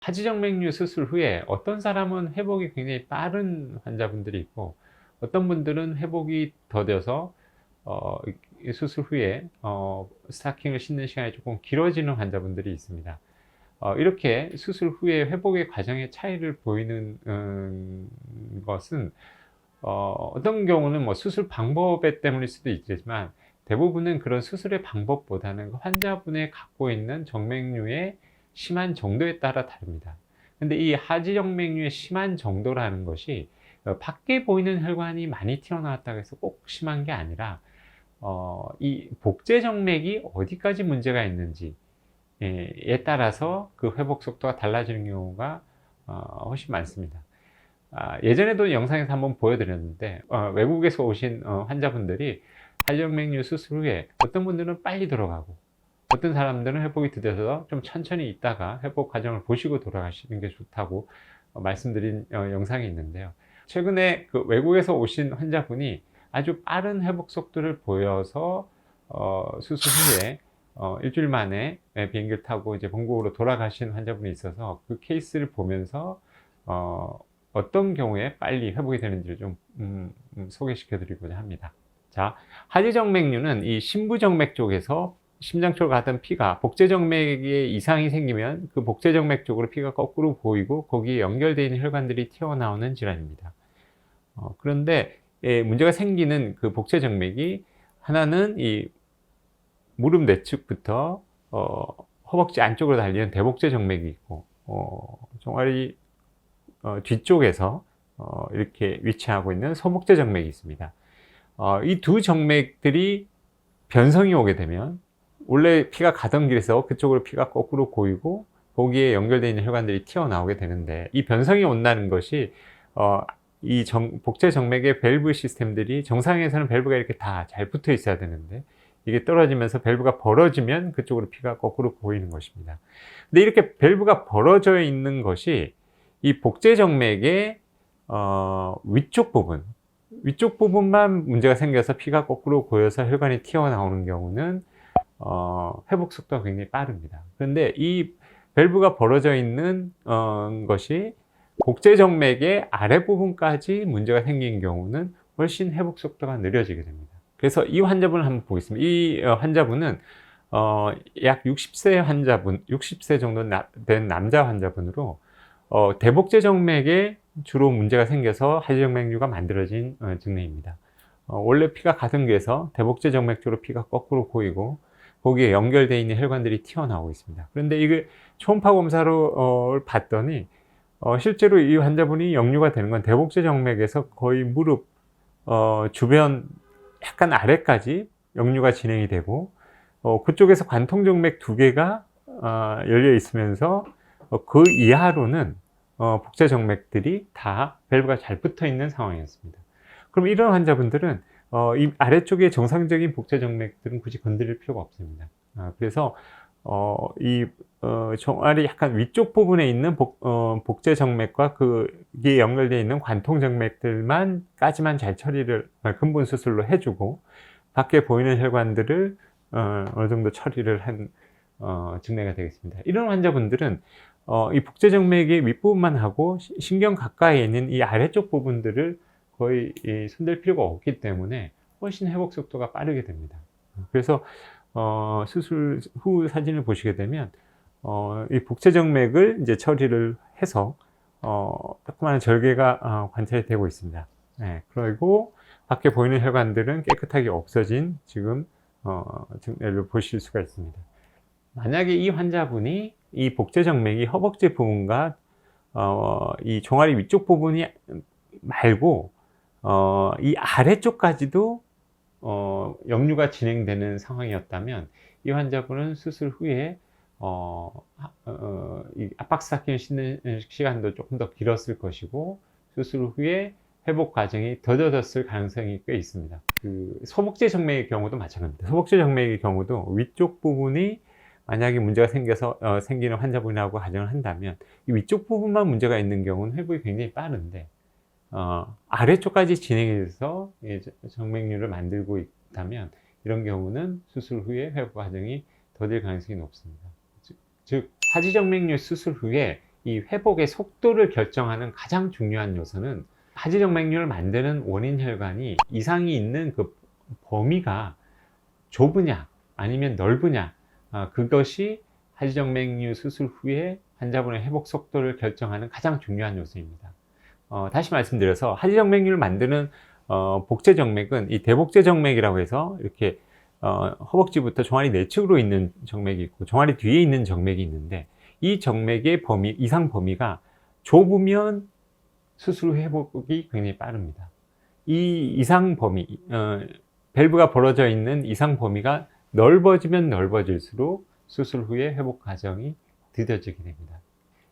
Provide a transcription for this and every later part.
하지정맥류 수술 후에 어떤 사람은 회복이 굉장히 빠른 환자분들이 있고, 어떤 분들은 회복이 더뎌서 이 수술 후에 스타킹을 신는 시간이 조금 길어지는 환자분들이 있습니다. 이렇게 수술 후에 회복의 과정의 차이를 보이는 것은 어떤 경우는 뭐 수술 방법에 때문일 수도 있지만, 대부분은 그런 수술의 방법보다는 그 환자분의 갖고 있는 정맥류의 심한 정도에 따라 다릅니다. 근데 이 하지정맥류의 심한 정도라는 것이 밖에 보이는 혈관이 많이 튀어나왔다고 해서 꼭 심한 게 아니라, 이 복제정맥이 어디까지 문제가 있는지에 따라서 그 회복 속도가 달라지는 경우가 훨씬 많습니다. 예전에도 영상에서 한번 보여드렸는데, 외국에서 오신 환자분들이 하지정맥류 수술 후에 어떤 분들은 빨리 돌아가고, 어떤 사람들은 회복이 더뎌서 좀 천천히 있다가 회복 과정을 보시고 돌아가시는 게 좋다고 말씀드린 영상이 있는데요. 최근에 그 외국에서 오신 환자분이 아주 빠른 회복 속도를 보여서 수술 후에 일주일 만에 비행기를 타고 이제 본국으로 돌아가신 환자분이 있어서, 그 케이스를 보면서 어떤 경우에 빨리 회복이 되는지를 좀 소개시켜 드리고자 합니다. 자, 하지정맥류는 이 심부정맥 쪽에서 심장 쪽으로 가던 피가 복제정맥에 이상이 생기면 그 복제정맥 쪽으로 피가 거꾸로 보이고 거기에 연결되어 있는 혈관들이 튀어나오는 질환입니다. 그런데 문제가 생기는 그 복제정맥이, 하나는 이 무릎 내측부터 허벅지 안쪽으로 달리는 대복제정맥이 있고, 종아리 뒤쪽에서 이렇게 위치하고 있는 소복제정맥이 있습니다. 이 두 정맥들이 변성이 오게 되면 원래 피가 가던 길에서 그쪽으로 피가 거꾸로 고이고 거기에 연결되어 있는 혈관들이 튀어나오게 되는데, 이 변성이 온다는 것이 이 복제 정맥의 밸브 시스템들이, 정상에서는 밸브가 이렇게 다 잘 붙어 있어야 되는데 이게 떨어지면서 밸브가 벌어지면 그쪽으로 피가 거꾸로 고이는 것입니다. 근데 이렇게 밸브가 벌어져 있는 것이 이 복제 정맥의 위쪽 부분만 문제가 생겨서 피가 거꾸로 고여서 혈관이 튀어나오는 경우는 회복 속도가 굉장히 빠릅니다. 그런데 이 밸브가 벌어져 있는 것이 복제정맥의 아랫부분까지 문제가 생긴 경우는 훨씬 회복 속도가 느려지게 됩니다. 그래서 이 환자분을 한번 보겠습니다. 이 환자분은 약 60세 정도 된 남자 환자분으로, 대복제정맥에 주로 문제가 생겨서 하지정맥류가 만들어진 증례입니다. 원래 피가 가던 길에서 대복제정맥 쪽으로 피가 거꾸로 고이고 거기에 연결되어 있는 혈관들이 튀어나오고 있습니다. 그런데 이게 초음파 검사로 봤더니 실제로 이 환자분이 역류가 되는 건 대복제정맥에서 거의 무릎 주변 약간 아래까지 역류가 진행이 되고, 그쪽에서 관통정맥 두 개가 열려 있으면서 그 이하로는 복제정맥들이 다 밸브가 잘 붙어 있는 상황이었습니다. 그럼 이런 환자분들은 이 아래쪽에 정상적인 복제정맥들은 굳이 건드릴 필요가 없습니다. 그래서 이 종아리 약간 위쪽 부분에 있는 복제정맥과 그게 연결되어 있는 관통정맥들만까지만 잘 처리를 근본 수술로 해주고, 밖에 보이는 혈관들을 어느 정도 처리를 한 증례가 되겠습니다. 이런 환자분들은 이 복제정맥의 윗부분만 하고 신경 가까이에 있는 이 아래쪽 부분들을 거의 손댈 필요가 없기 때문에 훨씬 회복 속도가 빠르게 됩니다. 그래서 수술 후 사진을 보시게 되면 이 복제정맥을 이제 처리를 해서 조그마한 절개가 관찰이 되고 있습니다. 네, 그리고 밖에 보이는 혈관들은 깨끗하게 없어진 지금 증례를 보실 수가 있습니다. 만약에 이 환자분이 이 복제정맥이 허벅지 부분과 이 종아리 위쪽 부분이 말고 이 아래쪽까지도 역류가 진행되는 상황이었다면, 이 환자분은 수술 후에 이 압박 스타킹을 신는 시간도 조금 더 길었을 것이고, 수술 후에 회복 과정이 더뎌졌을 가능성이 꽤 있습니다. 그 소복제 정맥의 경우도 마찬가지입니다. 소복제 정맥의 경우도 위쪽 부분이 만약에 문제가 생겨서 생기는 환자분이라고 가정을 한다면, 이 위쪽 부분만 문제가 있는 경우는 회복이 굉장히 빠른데, 아래쪽까지 진행해서 정맥류를 만들고 있다면, 이런 경우는 수술 후에 회복 과정이 더딜 가능성이 높습니다. 즉 하지정맥류 수술 후에 이 회복의 속도를 결정하는 가장 중요한 요소는 하지정맥류를 만드는 원인 혈관이 이상이 있는 그 범위가 좁으냐 아니면 넓으냐, 그것이 하지정맥류 수술 후에 환자분의 회복 속도를 결정하는 가장 중요한 요소입니다. 다시 말씀드려서 하지정맥류를 만드는 복제정맥은 이 대복제정맥이라고 해서 이렇게 허벅지부터 종아리 내측으로 있는 정맥이 있고 종아리 뒤에 있는 정맥이 있는데, 이 정맥의 범위, 이상 범위가 좁으면 수술 후 회복이 굉장히 빠릅니다. 이 이상 범위, 밸브가 벌어져 있는 이상 범위가 넓어지면 넓어질수록 수술 후에 회복 과정이 더뎌지게 됩니다.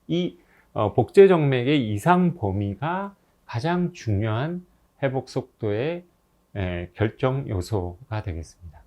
이 복제정맥의 이상 범위가 가장 중요한 회복 속도의 결정 요소가 되겠습니다.